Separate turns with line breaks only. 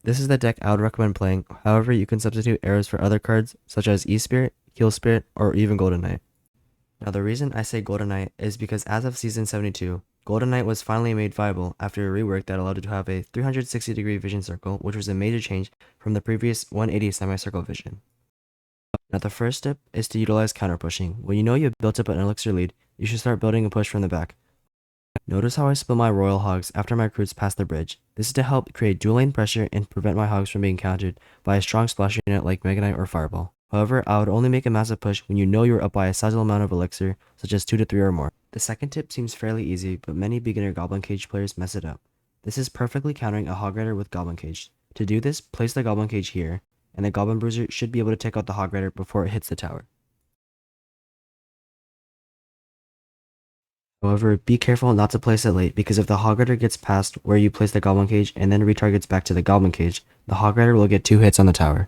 This is the deck I would recommend playing, however you can substitute arrows for other cards such as E-Spirit, Heal Spirit, or even Golden Knight. Now the reason I say Golden Knight is because as of Season 72, Golden Knight was finally made viable after a rework that allowed it to have a 360-degree vision circle, which was a major change from the previous 180 semicircle vision. Now the first step is to utilize counter pushing. When you know you've built up an elixir lead, you should start building a push from the back. Notice how I split my Royal Hogs after my recruits pass the bridge. This is to help create dual lane pressure and prevent my Hogs from being countered by a strong splash unit like Mega Knight or Fireball. However, I would only make a massive push when you know you're up by a sizable amount of elixir, such as 2 to 3 or more. The second tip seems fairly easy, but many beginner Goblin Cage players mess it up. This is perfectly countering a Hog Rider with Goblin Cage. To do this, place the Goblin Cage here, and the Goblin Bruiser should be able to take out the Hog Rider before it hits the tower. However, be careful not to place it late, because if the Hog Rider gets past where you place the Goblin Cage and then retargets back to the Goblin Cage, the Hog Rider will get 2 hits on the tower.